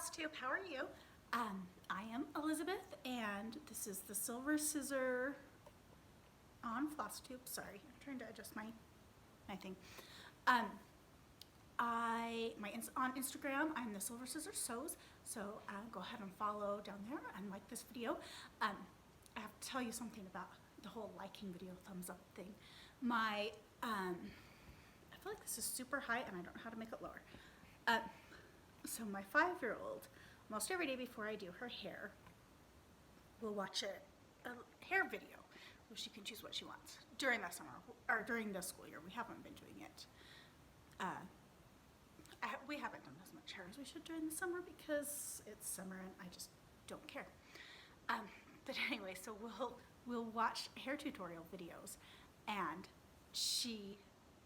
Flosstube, how are you? I am Elizabeth, and this is the Silver Scissor on Flosstube. Sorry, I'm trying to adjust my thing. On Instagram, I'm the Silver Scissor Sews, so go ahead and follow down there and like this video. I have to tell you something about the whole liking video thumbs up thing. I feel like this is super high and I don't know how to make it lower. So my 5-year-old, most every day before I do her hair, will watch a hair video where she can choose what she wants during the summer or during the school year. We haven't been doing it. We haven't done as much hair as we should during the summer because it's summer and I just don't care. But anyway, so we'll watch hair tutorial videos, and she,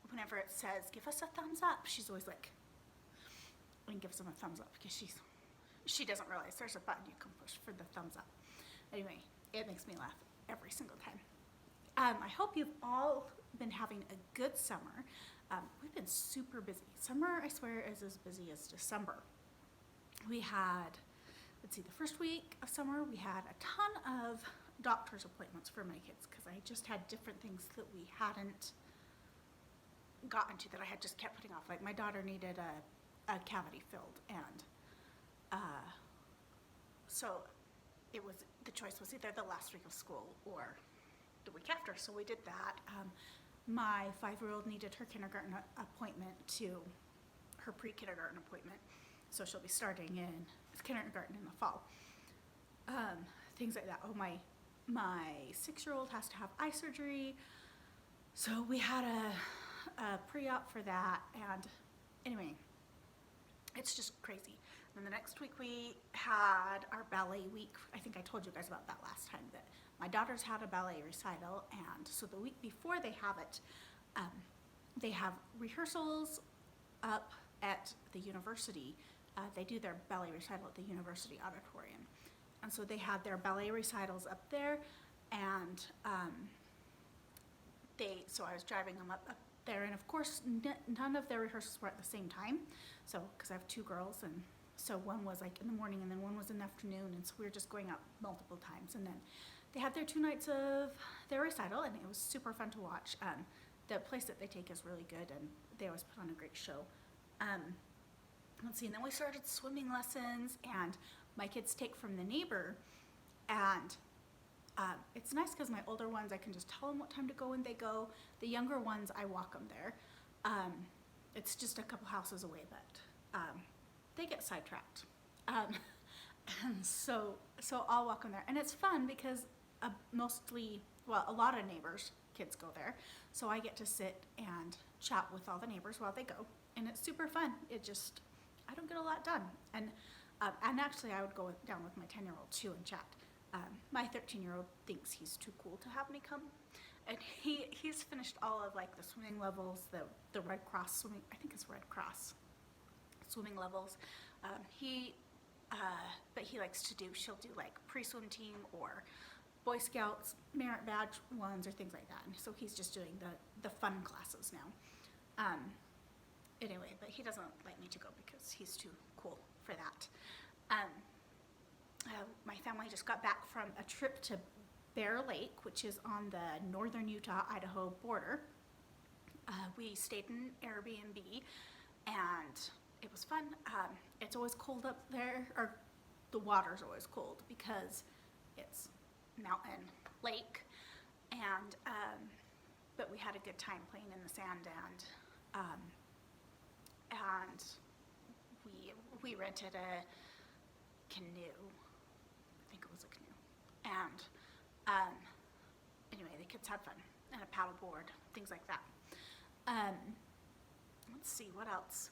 whenever it says give us a thumbs up, she's always like, and gives them a thumbs up because she doesn't realize there's a button you can push for the thumbs up. Anyway, it makes me laugh every single time. I hope you've all been having a good summer. We've been super busy. Summer, I swear, is as busy as December. We had, let's see, the first week of summer, we had a ton of doctor's appointments for my kids because I just had different things that we hadn't gotten to that I had just kept putting off. Like my daughter needed a cavity filled, and so the choice was either the last week of school or the week after, so we did that. My 5-year-old needed her kindergarten appointment to her pre-kindergarten appointment, so she'll be starting in kindergarten in the fall. Things like that. Oh, my 6-year-old has to have eye surgery, so we had a pre-op for that, and anyway, it's just crazy. And then the next week we had our ballet week. I think I told you guys about that last time, that my daughter's had a ballet recital, and so the week before they have it, they have rehearsals up at the university. They do their ballet recital at the university auditorium, and so they had their ballet recitals up there, and so I was driving them up there, and of course none of their rehearsals were at the same time, so because I have 2 girls, and so one was like in the morning and then one was in the afternoon, and so we were just going out multiple times. And then they had their 2 nights of their recital, and it was super fun to watch. The place that they take is really good, and they always put on a great show. Let's see, and then we started swimming lessons, and my kids take from the neighbor, and it's nice because my older ones, I can just tell them what time to go when they go. The younger ones, I walk them there. It's just a couple houses away, but they get sidetracked. And so I'll walk them there. And it's fun because a lot of neighbors' kids go there. So I get to sit and chat with all the neighbors while they go. And it's super fun. I don't get a lot done. And actually I would go down with my 10-year-old too and chat. My 13-year-old thinks he's too cool to have me come, and he's finished all of like the swimming levels, the Red Cross swimming, I think it's Red Cross swimming levels. But he likes to she'll do like pre-swim team or Boy Scouts merit badge ones or things like that, and so he's just doing the fun classes now. Anyway, but he doesn't like me to go because he's too cool for that. My family just got back from a trip to Bear Lake, which is on the northern Utah-Idaho border. We stayed in Airbnb, and it was fun. It's always cold up there, or the water's always cold because it's mountain lake, and but we had a good time playing in the sand, and we rented a canoe. I think it was a canoe, and anyway, the kids had fun, and a paddle board, things like that. Let's see, what else?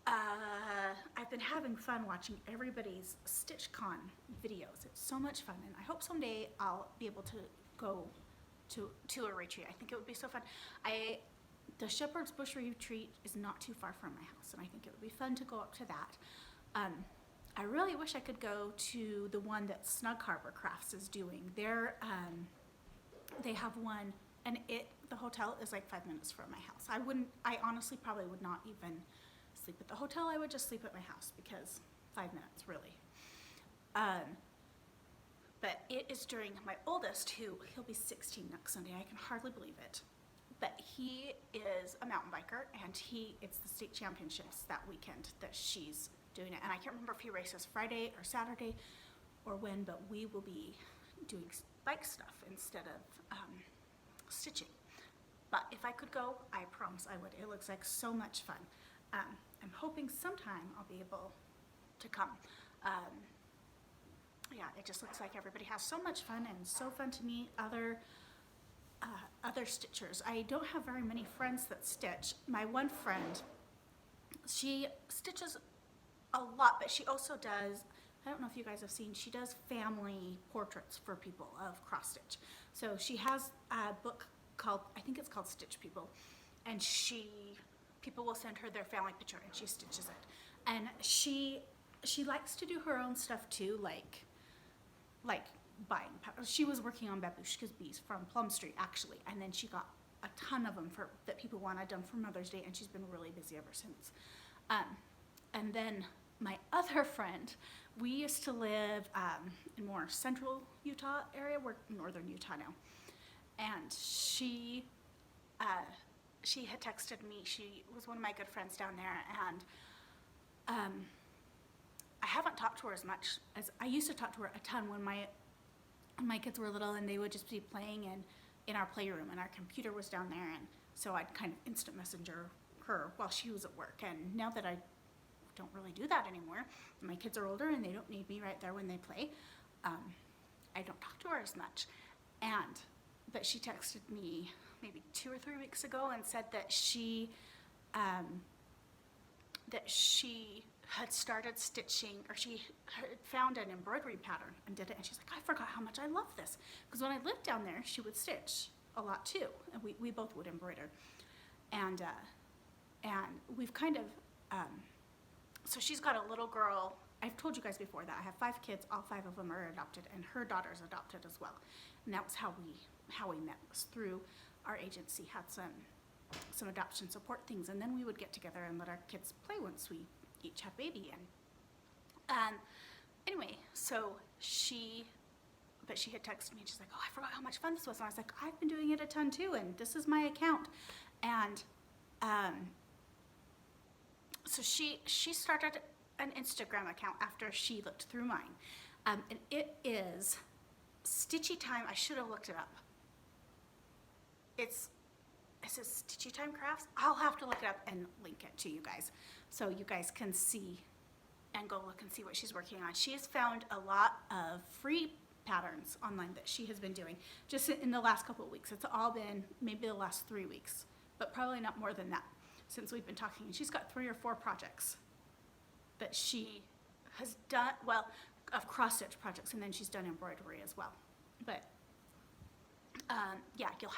I've been having fun watching everybody's StitchCon videos. It's so much fun, and I hope someday I'll be able to go to a retreat. I think it would be so fun. The Shepherd's Bush retreat is not too far from my house, and I think it would be fun to go up to that. I really wish I could go to the one that Snug Harbor Crafts is doing. They have one, and the hotel is like 5 minutes from my house. I honestly probably would not even sleep at the hotel, I would just sleep at my house because 5 minutes, really. But it is during my oldest, he'll be 16 next Sunday. I can hardly believe it. But he is a mountain biker, and it's the state championships that weekend that she's doing it. And I can't remember if he races Friday or Saturday or when, but we will be doing bike stuff instead of stitching. But if I could go, I promise I would. It looks like so much fun. I'm hoping sometime I'll be able to come. Yeah, it just looks like everybody has so much fun, and so fun to meet other stitchers. I don't have very many friends that stitch. My one friend, she stitches a lot, but she also does, I don't know if you guys have seen, she does family portraits for people of cross stitch. So she has a book called, I think it's called Stitch People, and people will send her their family picture and she stitches it. And she likes to do her own stuff too, like buying. She was working on babushka's bees from Plum Street actually, and then she got a ton of them that people wanted done for Mother's Day, and she's been really busy ever since. And then my other friend, we used to live in more central Utah area. We're in northern Utah now, and she had texted me. She was one of my good friends down there, and I haven't talked to her as much as I used to talk to her a ton when my kids were little, and they would just be playing in our playroom, and our computer was down there, and so I'd kind of instant messenger her while she was at work. And now that I don't really do that anymore, my kids are older and they don't need me right there when they play, I don't talk to her as much. But she texted me maybe 2 or 3 weeks ago and said that she had started stitching, or she had found an embroidery pattern and did it, and she's like, I forgot how much I love this, because when I lived down there she would stitch a lot too, and we both would embroider, and we've kind of so she's got a little girl. I've told you guys before that I have 5 kids, all 5 of them are adopted, and her daughter's adopted as well, and that was how we met, was through our agency had some adoption support things, and then we would get together and let our kids play once we each have baby. And anyway, so she had texted me and she's like, oh, I forgot how much fun this was, and I was like, I've been doing it a ton too, and this is my account. And so she started an Instagram account after she looked through mine, and it is Stitchy Time. I should have looked it up. It says Stitchy Time Crafts. I'll have to look it up and link it to you guys, so you guys can see and go look and see what she's working on. She has found a lot of free patterns online that she has been doing just in the last couple of weeks. It's all been maybe the last 3 weeks, but probably not more than that since we've been talking. And she's got 3 or 4 projects that she has done, well, of cross-stitch projects, and then she's done embroidery as well. But yeah, you'll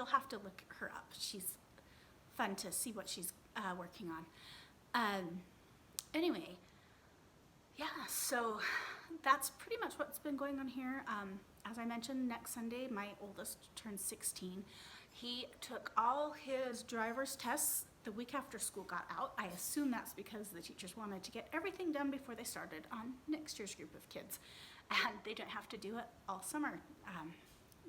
have to look her up. She's fun to see what she's working on. Anyway, yeah, so that's pretty much what's been going on here. As I mentioned, next Sunday, my oldest turns 16. He took all his driver's tests the week after school got out. I assume that's because the teachers wanted to get everything done before they started on next year's group of kids, and they didn't have to do it all summer,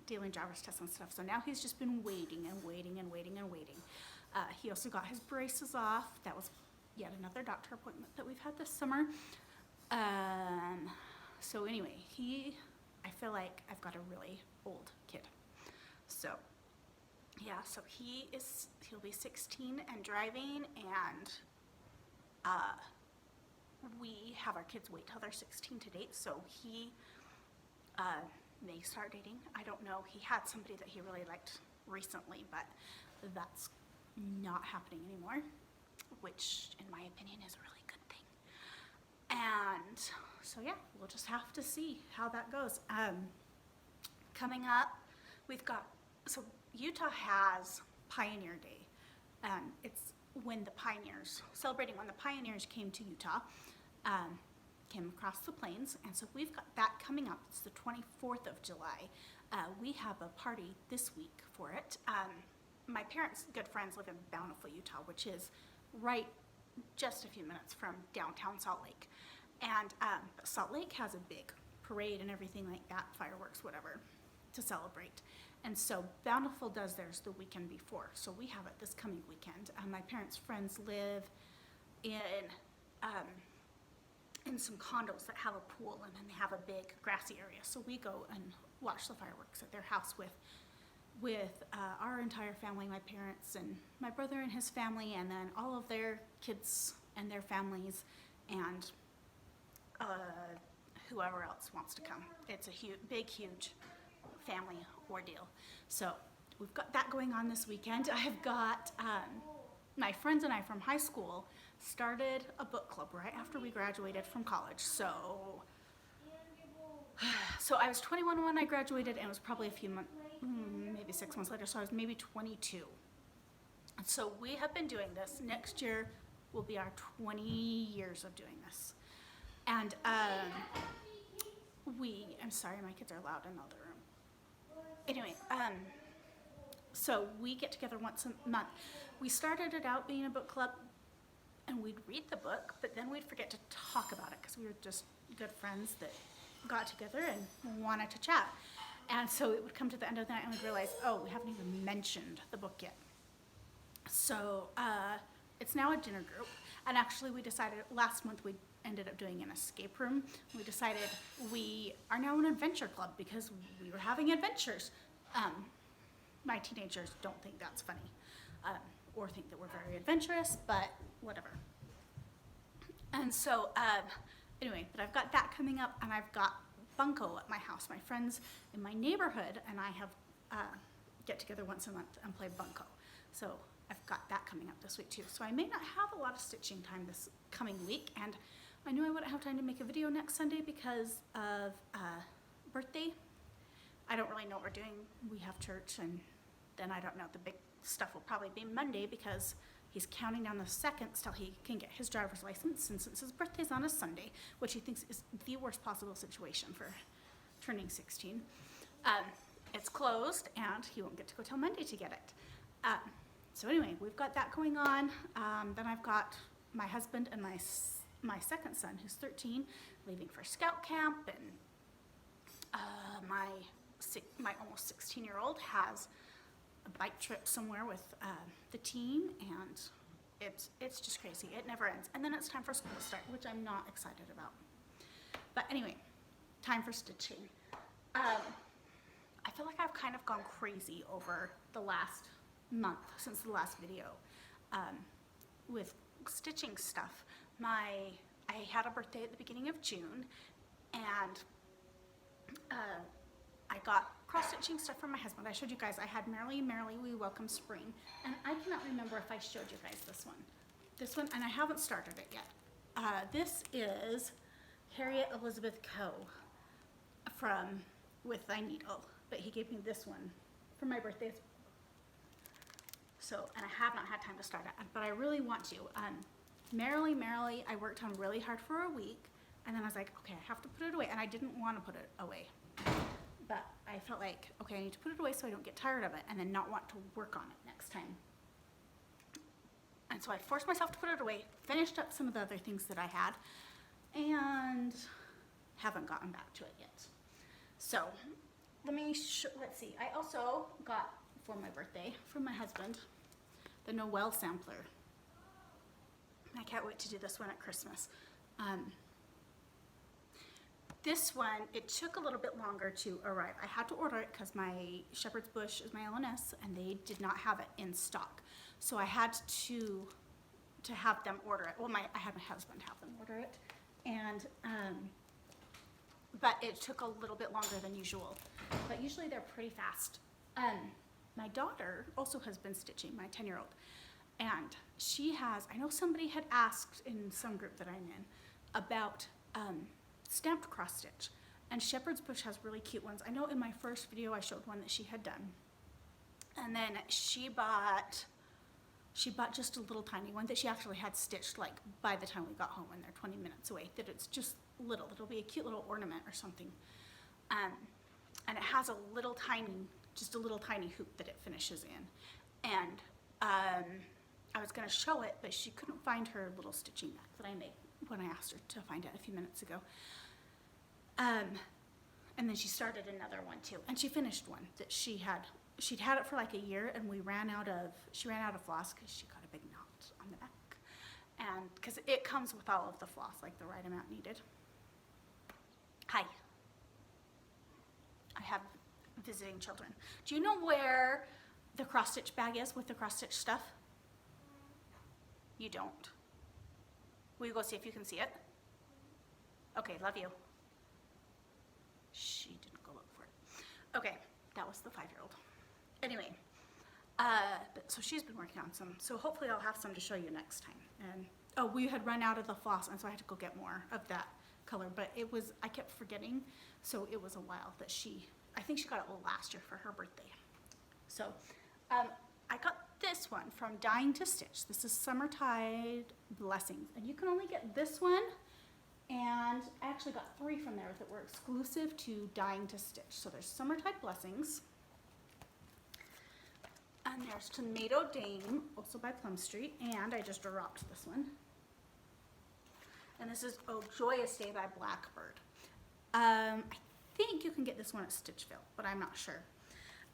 dealing driver's tests and stuff. So now he's just been waiting and waiting and waiting and waiting. He also got his braces off. That was yet another doctor appointment that we've had this summer. So anyway, I feel like I've got a really old kid. So yeah, so he'll be 16 and driving, and we have our kids wait till they're 16 to date, so he may start dating. I don't know. He had somebody that he really liked recently, but that's not happening anymore, which in my opinion is a really good thing. And so yeah, we'll just have to see how that goes. Coming up, so Utah has Pioneer Day. It's celebrating when the pioneers came to Utah, came across the plains, and so we've got that coming up. It's the 24th of July. We have a party this week for it. My parents' good friends live in Bountiful, Utah, which is right just a few minutes from downtown Salt Lake. And Salt Lake has a big parade and everything like that, fireworks, whatever, to celebrate. And so Bountiful does theirs the weekend before. So we have it this coming weekend. My parents' friends live in some condos that have a pool, and then they have a big grassy area. So we go and watch the fireworks at their house with our entire family, my parents and my brother and his family, and then all of their kids and their families, and whoever else wants to come. It's a huge family ordeal. So we've got that going on this weekend. I've got my friends and I from high school started a book club right after we graduated from college. So I was 21 when I graduated, and it was probably a few months, maybe 6 months later, so I was maybe 22. And so we have been doing this. Next year will be our 20 years of doing this. And I'm sorry, my kids are loud in the other room. Anyway, so we get together once a month. We started it out being a book club, and we'd read the book, but then we'd forget to talk about it because we were just good friends that got together and wanted to chat. And so it would come to the end of the night and we'd realize, oh, we haven't even mentioned the book yet. So it's now a dinner group. And actually we decided last month we ended up doing an escape room. We decided we are now an adventure club because we were having adventures. My teenagers don't think that's funny or think that we're very adventurous, but whatever. And so anyway, but I've got that coming up, and I've got Bunko at my house. My friends in my neighborhood and I have get together once a month and play Bunko. So I've got that coming up this week too. So I may not have a lot of stitching time this coming week, and I knew I wouldn't have time to make a video next Sunday because of birthday. I don't really know what we're doing. We have church, and then I don't know. The big stuff will probably be Monday because he's counting down the seconds till he can get his driver's license, and since his birthday's on a Sunday, which he thinks is the worst possible situation for turning 16, it's closed, and he won't get to go till Monday to get it. So anyway, we've got that going on. Then I've got my husband and my second son, who's 13, leaving for scout camp, and my almost 16-year-old has a bike trip somewhere with the team, and it's just crazy. It never ends. And then it's time for school to start, which I'm not excited about. But anyway, time for stitching. I feel like I've kind of gone crazy over the last month since the last video with stitching stuff. I had a birthday at the beginning of June, and I got cross-stitching stuff from my husband. I showed you guys, I had Merrily, Merrily We Welcome Spring, and I cannot remember if I showed you guys this one, and I haven't started it yet. This is Harriet Elizabeth Coe from With Thy Needle, but he gave me this one for my birthday. So, and I have not had time to start it, but I really want to. Merrily, Merrily, I worked on really hard for a week, and then I was like, okay, I have to put it away, and I didn't want to put it away. But I felt like, okay, I need to put it away so I don't get tired of it and then not want to work on it next time. And so I forced myself to put it away, finished up some of the other things that I had, and haven't gotten back to it yet. So let's see. I also got, for my birthday, from my husband, the Noel sampler. I can't wait to do this one at Christmas. This one, it took a little bit longer to arrive. I had to order it because my Shepherd's Bush is my LNS, and they did not have it in stock. So I had to have them order it. Well, I had my husband have them order it, and but it took a little bit longer than usual. But usually they're pretty fast. My daughter also has been stitching, my 10-year-old, and she has. I know somebody had asked in some group that I'm in about stamped cross stitch, and Shepherd's Bush has really cute ones. I know in my first video I showed one that she had done, and then she bought just a little tiny one that she actually had stitched like by the time we got home, and they're 20 minutes away, that it's just little. It'll be a cute little ornament or something, and it has a little tiny hoop that it finishes in, and I was gonna show it, but she couldn't find her little stitching back that I made when I asked her to find it a few minutes ago. And then she started another one too, and she finished one that she'd had it for like a year, and she ran out of floss because she got a big knot on the back, and because it comes with all of the floss, like the right amount needed. Hi. I have visiting children. Do you know where the cross stitch bag is with the cross stitch stuff? You don't. Will you go see if you can see it? Okay, love you. She didn't go look for it. Okay, that was the 5-year-old. Anyway, so she's been working on some, so hopefully I'll have some to show you next time. And oh, we had run out of the floss, and so I had to go get more of that color, but I kept forgetting, so it was a while that I think she got it last year for her birthday. So I got this one from Dying to Stitch. This is Summertide Blessings, and you can only get this one, and I actually got 3 from there that were exclusive to Dying to Stitch. So there's Summertide Blessings, and there's Tomato Dame, also by Plum Street, and I just dropped this one. And this is Oh Joyous Day by Blackbird. I think you can get this one at Stitchville, but I'm not sure.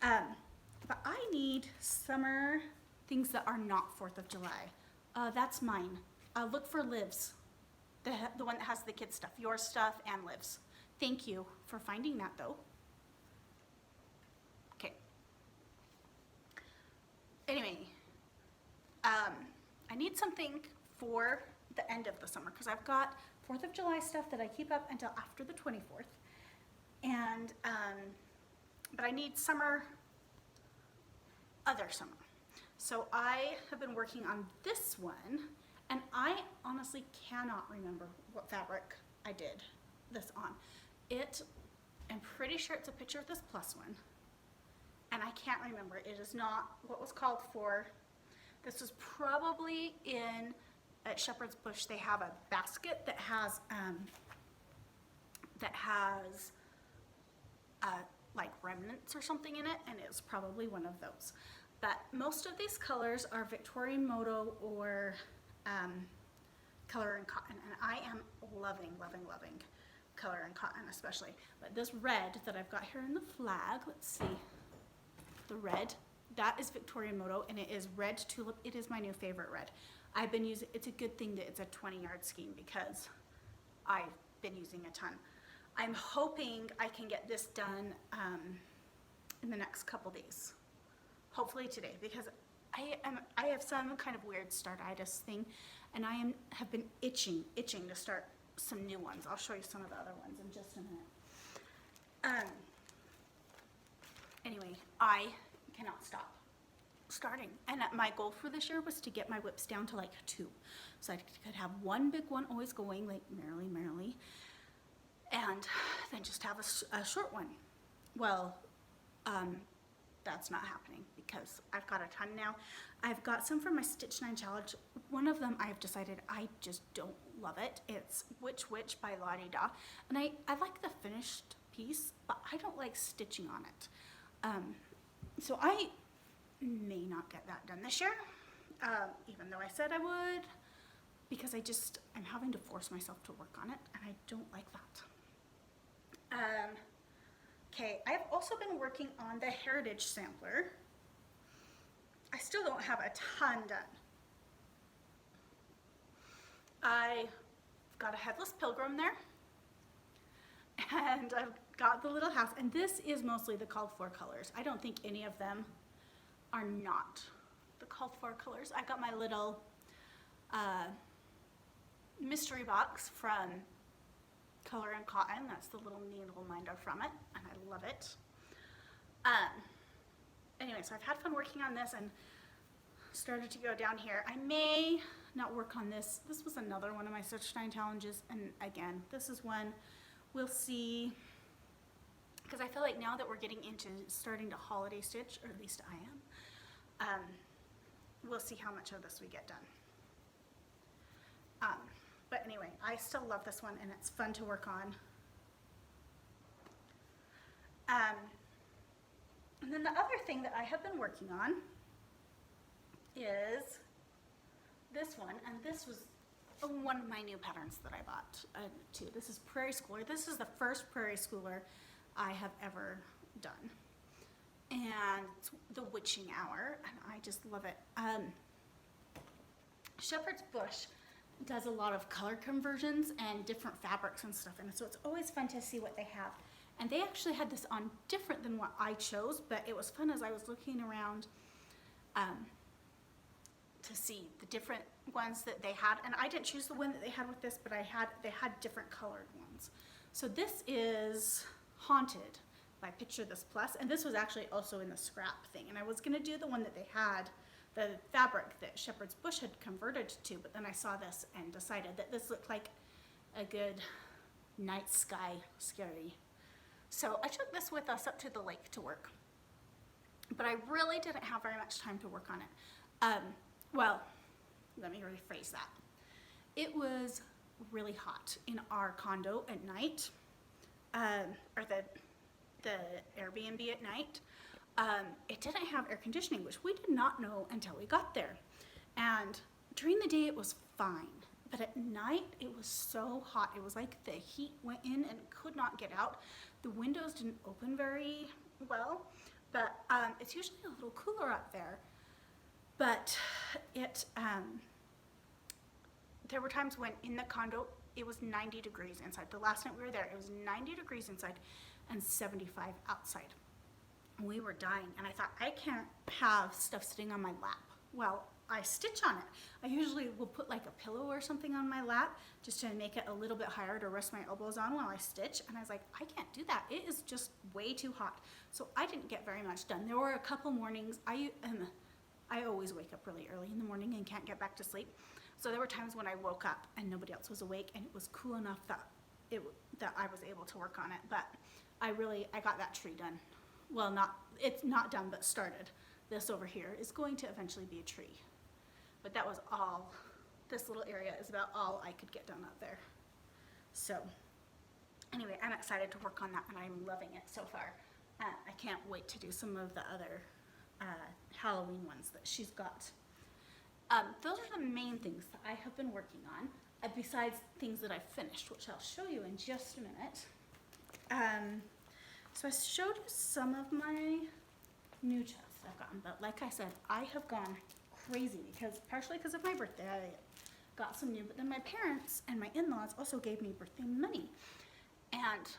But I need summer things that are not 4th of July. That's mine. Look for Liv's, the one that has the kids stuff, your stuff and Liv's. Thank you for finding that though. Okay. Anyway, I need something for the end of the summer because I've got 4th of July stuff that I keep up until after the 24th. And, but I need other summer. So I have been working on this one, and I honestly cannot remember what fabric I did this on. I'm pretty sure it's a picture of this plus one, and I can't remember. It is not what was called for. This was probably at Shepherd's Bush. They have a basket that has like remnants or something in it, and it's probably one of those. But most of these colors are Victorian Moto or Color and Cotton, and I am loving, loving, loving Color and Cotton especially. But this red that I've got here in the flag, let's see, the red, that is Victorian Moto, and it is Red Tulip. It is my new favorite red. I've been using, it's a good thing that it's a 20-yard scheme because I've been using a ton. I'm hoping I can get this done in the next couple days. Hopefully today, because I have some kind of weird startitis thing, and I have been itching to start some new ones. I'll show you some of the other ones in just a minute. Anyway, I cannot stop starting, and my goal for this year was to get my whips down to like 2, so I could have one big one always going like merrily, and then just have a short one. Well, that's not happening because I've got a ton now. I've got some from my Stitch 9 challenge. One of them I've decided I just don't love it. It's Witch Witch by Lottie Da, and I like the finished piece, but I don't like stitching on it. So I may not get that done this year, even though I said I would, because I'm having to force myself to work on it, and I don't like that. Okay, I've also been working on the Heritage Sampler. I still don't have a ton done. I've got a Headless Pilgrim there, and I've got the little house, and this is mostly the called for colors. I don't think any of them are not the called for colors. I got my little mystery box from Color and Cotton. That's the little needle minder from it, and I love it. Anyway, so I've had fun working on this and started to go down here. I may not work on this. This was another one of my Stitch 9 challenges, and again, this is one we'll see, because I feel like now that we're getting into starting to holiday stitch, or at least I am, we'll see how much of this we get done. But anyway, I still love this one, and it's fun to work on. And then the other thing that I have been working on is this one, and this was one of my new patterns that I bought too. This is Prairie Schooler. This is the first Prairie Schooler I have ever done. And it's the Witching Hour, and I just love it. Shepherd's Bush does a lot of color conversions and different fabrics and stuff, and so it's always fun to see what they have. And they actually had this on different than what I chose, but it was fun as I was looking around to see the different ones that they had. And I didn't choose the one that they had with this, but they had different colored ones. So this is Haunted by Picture This Plus, and this was actually also in the scrap thing. And I was gonna do the one that they had, the fabric that Shepherd's Bush had converted to, but then I saw this and decided that this looked like a good night sky scary. So I took this with us up to the lake to work, but I really didn't have very much time to work on it. Well, let me rephrase that. It was really hot in our condo at night, or the Airbnb at night. It didn't have air conditioning, which we did not know until we got there. And during the day it was fine, but at night it was so hot. It was like the heat went in and could not get out. The windows didn't open very well, but it's usually a little cooler up there. But there were times when in the condo it was 90 degrees inside. The last night we were there, it was 90 degrees inside and 75 outside. We were dying, and I thought, I can't have stuff sitting on my lap. Well, I stitch on it. I usually will put like a pillow or something on my lap just to make it a little bit higher to rest my elbows on while I stitch. And I was like, I can't do that. It is just way too hot. So I didn't get very much done. There were a couple mornings, I always wake up really early in the morning and can't get back to sleep. So there were times when I woke up and nobody else was awake, and it was cool enough that I was able to work on it. But I got that tree done. Well, it's not done, but started. This over here is going to eventually be a tree. But that was all, this little area is about all I could get done up there. So anyway, I'm excited to work on that, and I'm loving it so far. I can't wait to do some of the other Halloween ones that she's got. Those are the main things that I have been working on, besides things that I've finished, which I'll show you in just a minute. So I showed you some of my new chests I've gotten, but like I said, I have gone crazy partially because of my birthday. I got some new, but then my parents and my in-laws also gave me birthday money, and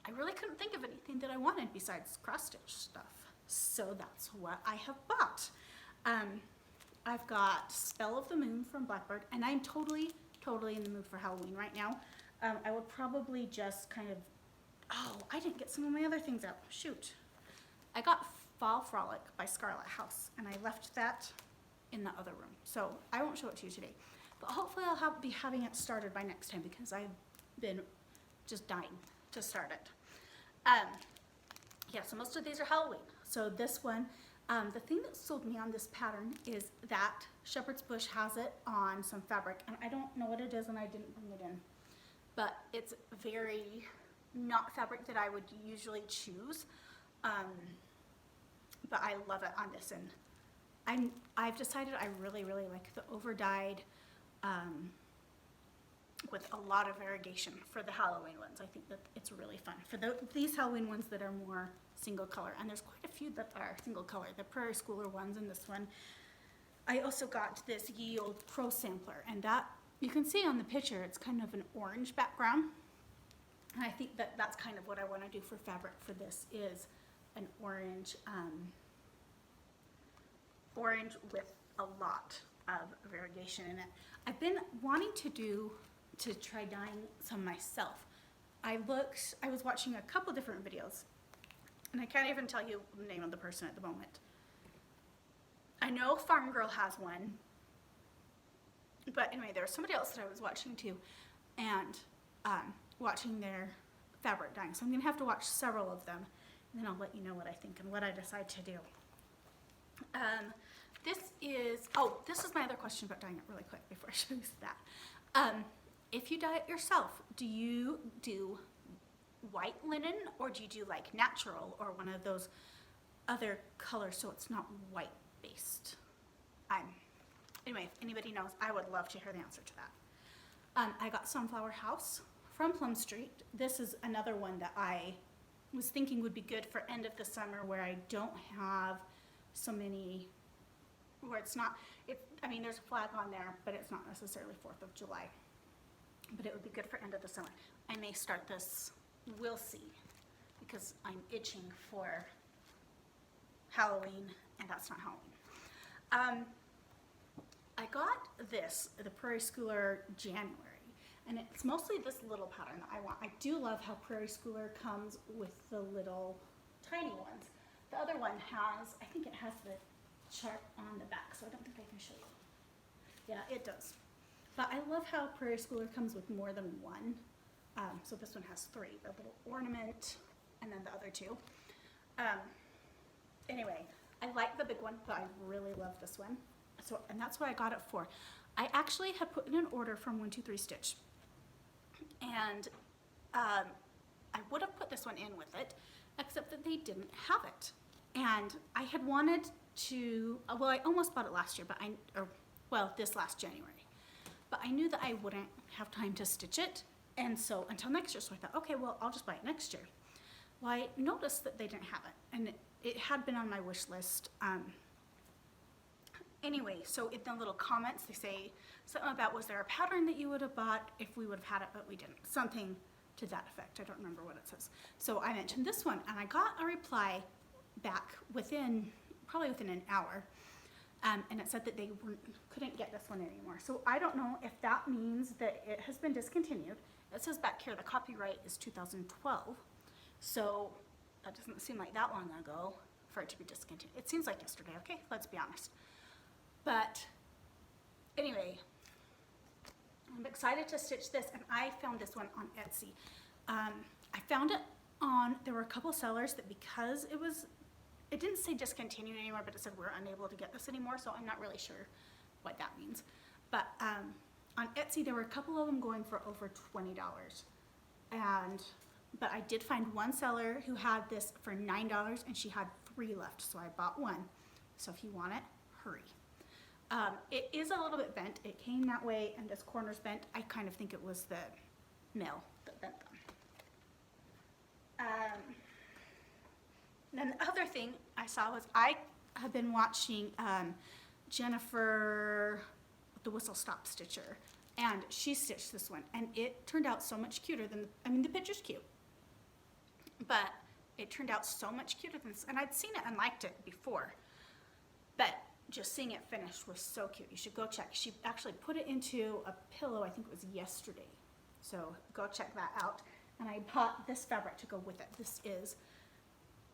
I really couldn't think of anything that I wanted besides cross-stitch stuff. So that's what I have bought. I've got Spell of the Moon from Blackbird, and I'm totally in the mood for Halloween right now. I would probably just kind of, I didn't get some of my other things out. Shoot. I got Fall Frolic by Scarlet House, and I left that in the other room. So I won't show it to you today, but hopefully I'll be having it started by next time, because I've been just dying to start it. Yeah, so most of these are Halloween. So this one, the thing that sold me on this pattern is that Shepherd's Bush has it on some fabric, and I don't know what it is, and I didn't bring it in, but it's very not fabric that I would usually choose, but I love it on this, and I've decided I really like the over-dyed with a lot of variegation for the Halloween ones. I think that it's really fun for these Halloween ones that are more single color, and there's quite a few that are single color, the Prairie Schooler ones and this one. I also got this Ye Old Crow sampler, and that you can see on the picture it's kind of an orange background, and I think that that's kind of what I want to do for fabric for this, is an orange with a lot of variegation in it. I've been wanting to try dyeing some myself. I was watching a couple different videos, and I can't even tell you the name of the person at the moment. I know Farm Girl has one, but anyway, there was somebody else that I was watching too, and watching their fabric dyeing. So I'm gonna have to watch several of them, and then I'll let you know what I think and what I decide to do. This is my other question about dyeing it really quick before I show you that. If you dye it yourself, do you do white linen, or do you do like natural or one of those other colors so it's not white based? Anyway, if anybody knows, I would love to hear the answer to that. I got Sunflower House from Plum Street. This is another one that I was thinking would be good for end of the summer, where I don't have so many, where it's not, I mean, there's a flag on there, but it's not necessarily 4th of July. But it would be good for end of the summer. I may start this, we'll see, because I'm itching for Halloween, and that's not Halloween. I got this, the Prairie Schooler January, and it's mostly this little pattern that I want. I do love how Prairie Schooler comes with the little tiny ones. The other one has, I think it has the chart on the back, so I don't think I can show you. Yeah, it does. But I love how Prairie Schooler comes with more than one. So this one has 3, a little ornament, and then the other 2. Anyway, I like the big one, but I really love this one. So, and that's what I got it for. I actually had put in an order from 123 Stitch, and I would have put this one in with it, except that they didn't have it. And I had wanted to, well, I almost bought it last year, but this last January. But I knew that I wouldn't have time to stitch it, and so until next year, so I thought, okay, well, I'll just buy it next year. Well, I noticed that they didn't have it, and it had been on my wish list. Anyway, so in the little comments, they say something about, was there a pattern that you would have bought if we would have had it, but we didn't. Something to that effect. I don't remember what it says. So I mentioned this one, and I got a reply back probably within an hour. And it said that they couldn't get this one anymore. So I don't know if that means that it has been discontinued. It says back here the copyright is 2012. So that doesn't seem like that long ago for it to be discontinued. It seems like yesterday, okay? Let's be honest. But anyway, I'm excited to stitch this, and I found this one on Etsy. I found it there were a couple sellers that, because it didn't say discontinued anymore, but it said we're unable to get this anymore, so I'm not really sure what that means. But on Etsy, there were a couple of them going for over $20. But I did find one seller who had this for $9, and she had 3 left, so I bought one. So if you want it, hurry. It is a little bit bent. It came that way, and this corner's bent. I kind of think it was the mill that bent them. Then the other thing I saw was, I have been watching Jennifer, the Whistle Stop Stitcher, and she stitched this one, and it turned out so much cuter than, the picture's cute, but it turned out so much cuter than this, and I'd seen it and liked it before, but just seeing it finished was so cute. You should go check. She actually put it into a pillow, I think it was yesterday, so go check that out. And I bought this fabric to go with it. This is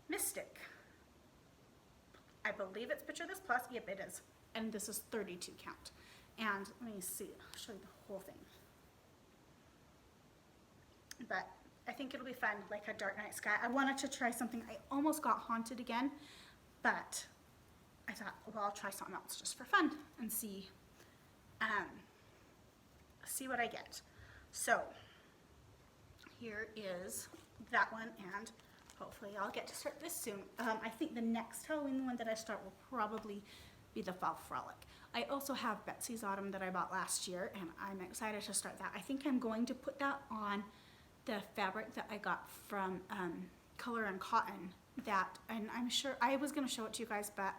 Mystic. I believe it's Picture This Plus. Yep, it is. And this is 32 count. And let me see, I'll show you the whole thing. But I think it'll be fun, like a dark night sky. I wanted to try something. I almost got Haunted again, but I thought, well, I'll try something else just for fun and see what I get. So here is that one, and hopefully I'll get to start this soon. I think the next Halloween one that I start will probably be the Fall Frolic. I also have Betsy's Autumn that I bought last year, and I'm excited to start that. I think I'm going to put that on the fabric that I got from Color and Cotton. And I'm sure, I was going to show it to you guys, but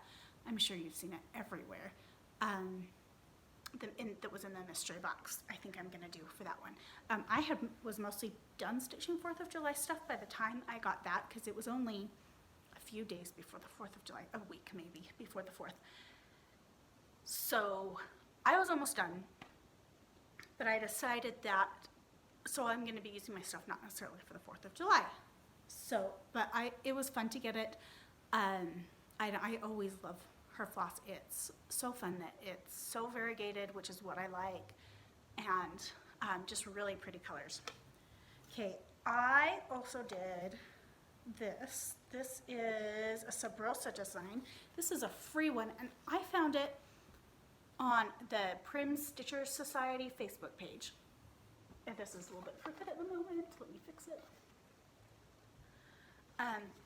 I'm sure you've seen it everywhere. That was in the mystery box, I think I'm going to do for that one. I was mostly done stitching 4th of July stuff by the time I got that, because it was only a few days before the 4th of July, a week maybe before the 4th. So I was almost done, but I decided that, so I'm going to be using my stuff not necessarily for the 4th of July. So, but it was fun to get it. I always love her floss. It's so fun that it's so variegated, which is what I like, and just really pretty colors. Okay, I also did this. This is a Sub Rosa design. This is a free one, and I found it on the Prim Stitchers Society Facebook page. And this is a little bit crooked at the moment. Let me fix it.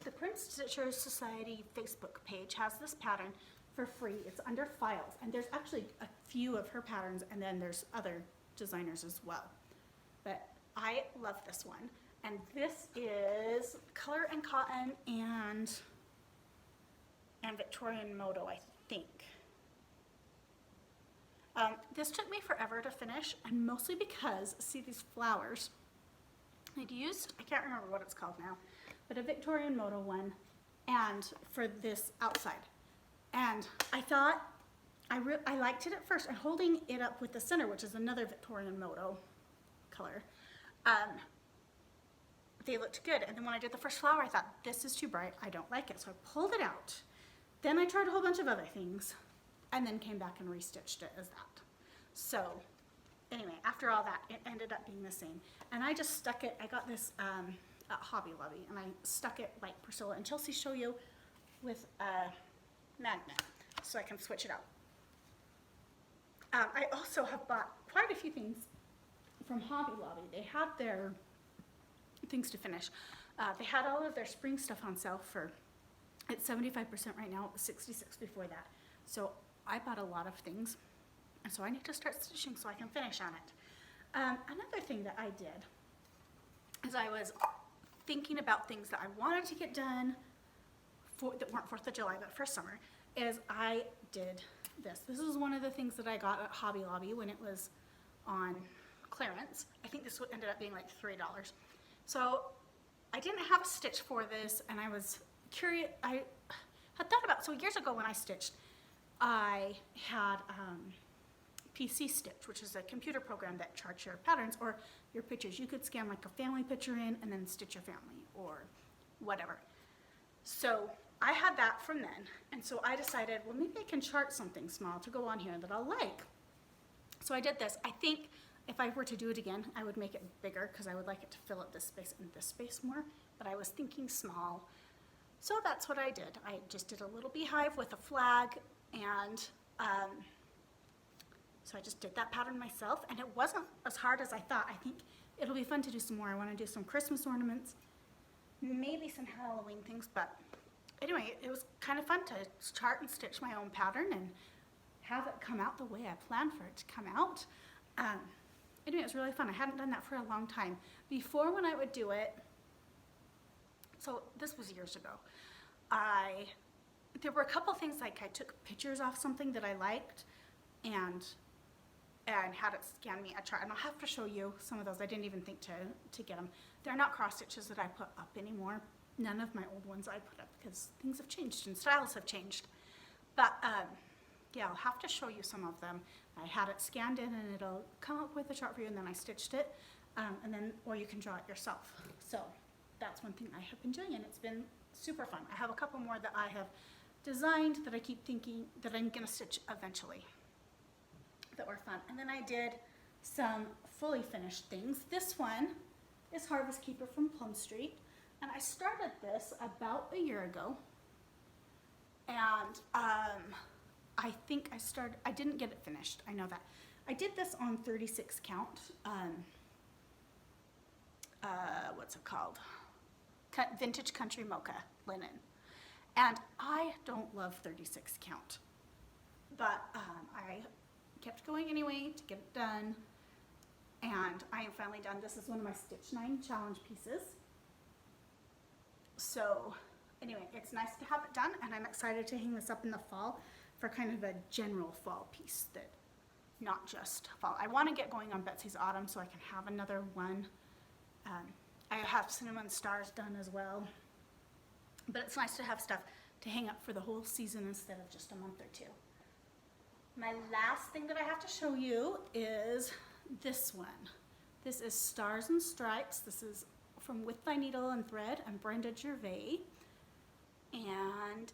The Prim Stitchers Society Facebook page has this pattern for free. It's under files, and there's actually a few of her patterns, and then there's other designers as well. But I love this one, and this is Color and Cotton and Victorian Moto, I think. This took me forever to finish, and mostly because, see these flowers, I'd used, I can't remember what it's called now, but a Victorian Moto one, and for this outside. And I thought, I liked it at first, and holding it up with the center, which is another Victorian Moto color, they looked good. And then when I did the first flower, I thought, this is too bright, I don't like it. So I pulled it out. Then I tried a whole bunch of other things, and then came back and restitched it as that. So anyway, after all that, it ended up being the same. And I just stuck it, I got this at Hobby Lobby, and I stuck it like Priscilla and Chelsea show you with a magnet, so I can switch it out. I also have bought quite a few things from Hobby Lobby. They had their things to finish. They had all of their spring stuff on sale for, it's 75% right now, it was 66% before that. So I bought a lot of things, and so I need to start stitching so I can finish on it. Another thing that I did is I was thinking about things that I wanted to get done that weren't 4th of July, but for summer, is I did this. This is one of the things that I got at Hobby Lobby when it was on clearance. I think this ended up being like $3. So I didn't have a stitch for this, and I was curious. I had thought about, so years ago when I stitched, I had PC Stitch, which is a computer program that charts your patterns or your pictures. You could scan like a family picture in and then stitch your family or whatever. So I had that from then, and so I decided, well, maybe I can chart something small to go on here that I'll like. So I did this. I think if I were to do it again, I would make it bigger because I would like it to fill up this space and this space more, but I was thinking small. So that's what I did. I just did a little beehive with a flag, and so I just did that pattern myself, and it wasn't as hard as I thought. I think it'll be fun to do some more. I want to do some Christmas ornaments, maybe some Halloween things, but anyway, it was kind of fun to chart and stitch my own pattern and have it come out the way I planned for it to come out. Anyway, it was really fun. I hadn't done that for a long time. Before, when I would do it, so this was years ago, there were a couple things, like I took pictures off something that I liked and had it scan me a chart, and I'll have to show you some of those. I didn't even think to get them. They're not cross stitches that I put up anymore. None of my old ones I put up because things have changed and styles have changed. But yeah, I'll have to show you some of them. I had it scanned in, and it'll come up with a chart for you, and then I stitched it, and then, or you can draw it yourself. So that's one thing I have been doing, and it's been super fun. I have a couple more that I have designed that I keep thinking that I'm gonna stitch eventually that were fun. And then I did some fully finished things. This one is Harvest Keeper from Plum Street, and I started this about a year ago, and I think I didn't get it finished, I know that. I did this on 36 count, what's it called? Vintage Country Mocha linen. And I don't love 36 count, but I kept going anyway to get it done, and I am finally done. This is one of my Stitch 9 challenge pieces. So anyway, it's nice to have it done, and I'm excited to hang this up in the fall for kind of a general fall piece, that not just fall. I want to get going on Betsy's Autumn so I can have another one. I have Cinnamon Stars done as well, but it's nice to have stuff to hang up for the whole season instead of just a month or two. My last thing that I have to show you is this one. This is Stars and Stripes. This is from With Thy Needle and Thread and Brenda Gervais. And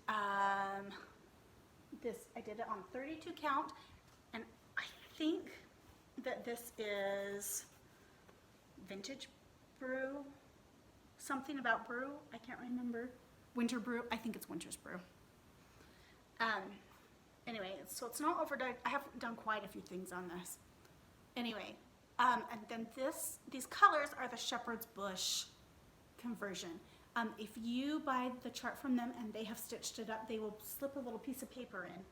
this, I did it on 32 count, and I think that this is Vintage Brew, something about brew, I can't remember. Winter Brew, I think it's Winter's Brew. Anyway, so it's not overdone. I haven't done quite a few things on this. Anyway, and then these colors are the Shepherd's Bush conversion. If you buy the chart from them and they have stitched it up, they will slip a little piece of paper in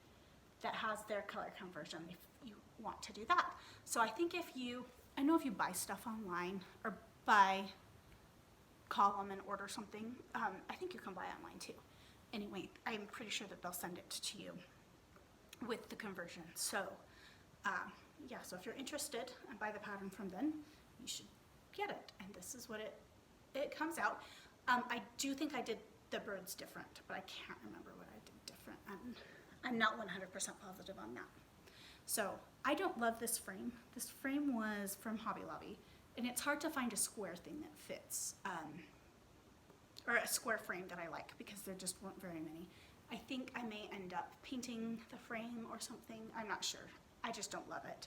that has their color conversion if you want to do that. So I think I know if you buy stuff online or call them and order something, I think you can buy online too. Anyway, I'm pretty sure that they'll send it to you with the conversion. So yeah, so if you're interested and buy the pattern from them, you should get it. And this is what it comes out. I do think I did the birds different, but I can't remember what I did different. I'm not 100% positive on that. So I don't love this frame. This frame was from Hobby Lobby, and it's hard to find a square thing that fits, or a square frame that I like, because there just weren't very many. I think I may end up painting the frame or something. I'm not sure. I just don't love it.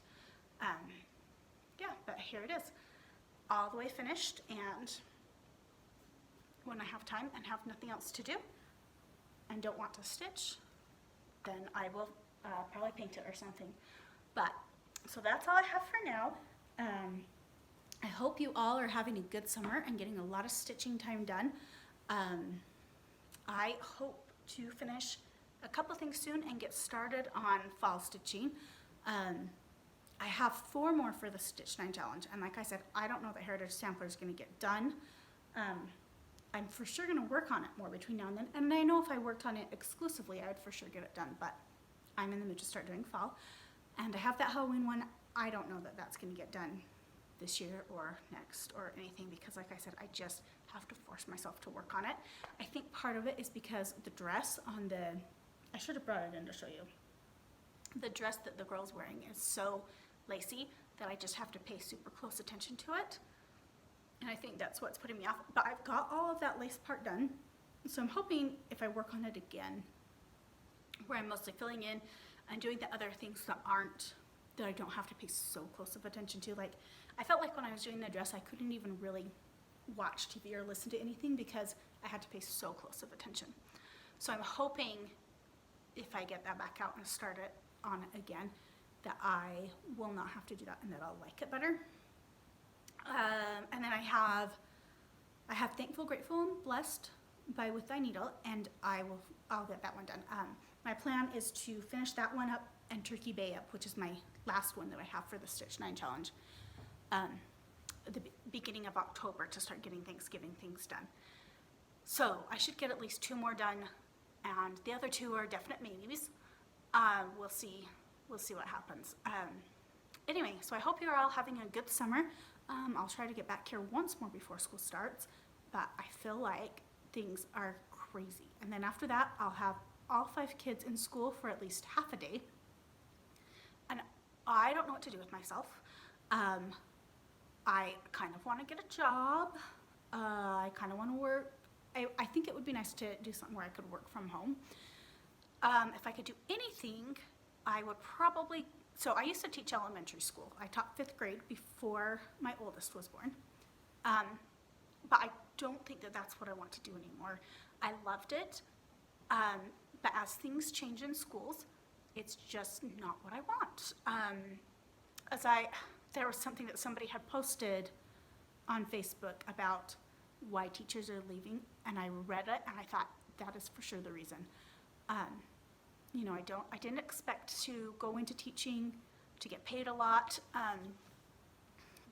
Yeah, but here it is, all the way finished. And when I have time and have nothing else to do and don't want to stitch, then I will probably paint it or something. But so that's all I have for now. I hope you all are having a good summer and getting a lot of stitching time done. I hope to finish a couple things soon and get started on fall stitching. I have 4 more for the Stitch 9 challenge, and like I said, I don't know that Heritage Sampler is going to get done. I'm for sure going to work on it more between now and then, and I know if I worked on it exclusively, I would for sure get it done, but I'm in the mood to start doing fall. And I have that Halloween one. I don't know that that's going to get done this year or next or anything, because like I said, I just have to force myself to work on it. I think part of it is because the dress on I should have brought it in to show you. The dress that the girl's wearing is so lacy that I just have to pay super close attention to it. And I think that's what's putting me off. But I've got all of that lace part done. So I'm hoping if I work on it again, where I'm mostly filling in and doing the other things that I don't have to pay so close of attention to. Like, I felt like when I was doing the dress, I couldn't even really watch TV or listen to anything because I had to pay so close of attention. So I'm hoping if I get that back out and start it on it again, that I will not have to do that and that I'll like it better. And then I have Thankful, Grateful, and Blessed by With Thy Needle, and I'll get that one done. My plan is to finish that one up and Turkey Bay up, which is my last one that I have for the Stitch 9 challenge, the beginning of October, to start getting Thanksgiving things done. So I should get at least 2 more done, and the other 2 are definite maybes. We'll see what happens. Anyway, so I hope you're all having a good summer. I'll try to get back here once more before school starts, but I feel like things are crazy. And then after that, I'll have all 5 kids in school for at least half a day. And I don't know what to do with myself. I kind of want to get a job. I kind of want to work. I think it would be nice to do something where I could work from home. If I could do anything, I would probably, so I used to teach elementary school. I taught 5th grade before my oldest was born. But I don't think that that's what I want to do anymore. I loved it, but as things change in schools, it's just not what I want. There was something that somebody had posted on Facebook about why teachers are leaving, and I read it and I thought, that is for sure the reason. You know, I didn't expect to go into teaching to get paid a lot,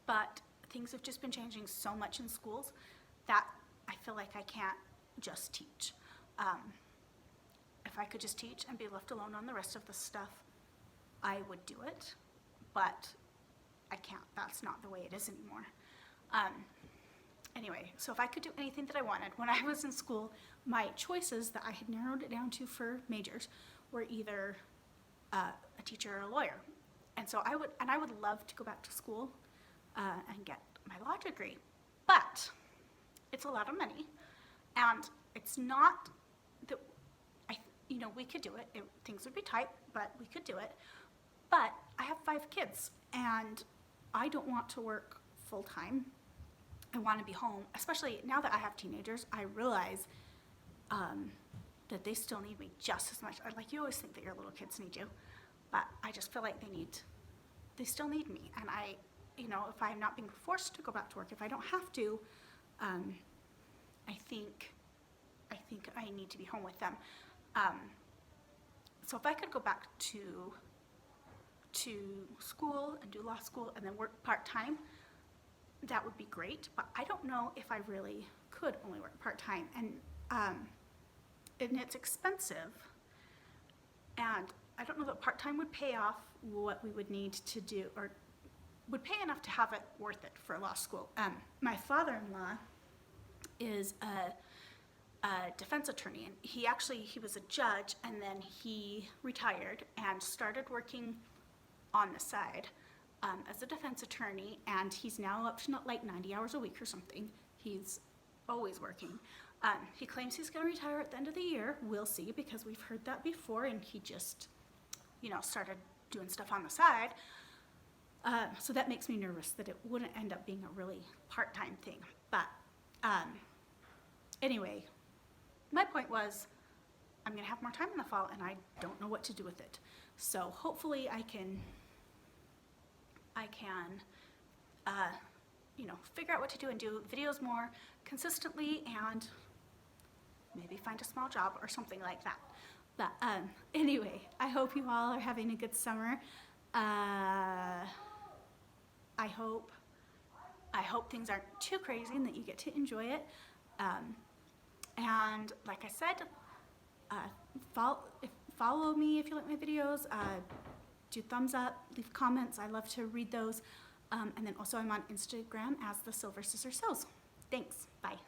but things have just been changing so much in schools that I feel like I can't just teach. If I could just teach and be left alone on the rest of the stuff, I would do it, but I can't. That's not the way it is anymore. Anyway, so if I could do anything that I wanted, when I was in school, my choices that I had narrowed it down to for majors were either a teacher or a lawyer. And so I would love to go back to school and get my law degree, but it's a lot of money, and it's not that, we could do it. Things would be tight, but we could do it. But I have 5 kids, and I don't want to work full time. I want to be home, especially now that I have teenagers. I realize that they still need me just as much. Like, you always think that your little kids need you, but I just feel like they still need me. And if I'm not being forced to go back to work, if I don't have to, I think I think I need to be home with them. So if I could go back to school and do law school and then work part-time, that would be great, but I don't know if I really could only work part-time, and it's expensive, and I don't know that part-time would pay off what we would need to do, or would pay enough to have it worth it for law school. My father-in-law is a defense attorney, and he was a judge, and then he retired and started working on the side as a defense attorney, and he's now up to like 90 hours a week or something. He's always working. He claims he's going to retire at the end of the year. We'll see, because we've heard that before, and he just, started doing stuff on the side. So that makes me nervous that it wouldn't end up being a really part-time thing. But anyway, my point was, I'm going to have more time in the fall, and I don't know what to do with it. So hopefully I can figure out what to do and do videos more consistently, and maybe find a small job or something like that. But anyway, I hope you all are having a good summer. I hope things aren't too crazy and that you get to enjoy it. And like I said, follow me if you like my videos. Do thumbs up, leave comments. I love to read those. And then also I'm on Instagram as the Silver Sister Sews. Thanks. Bye.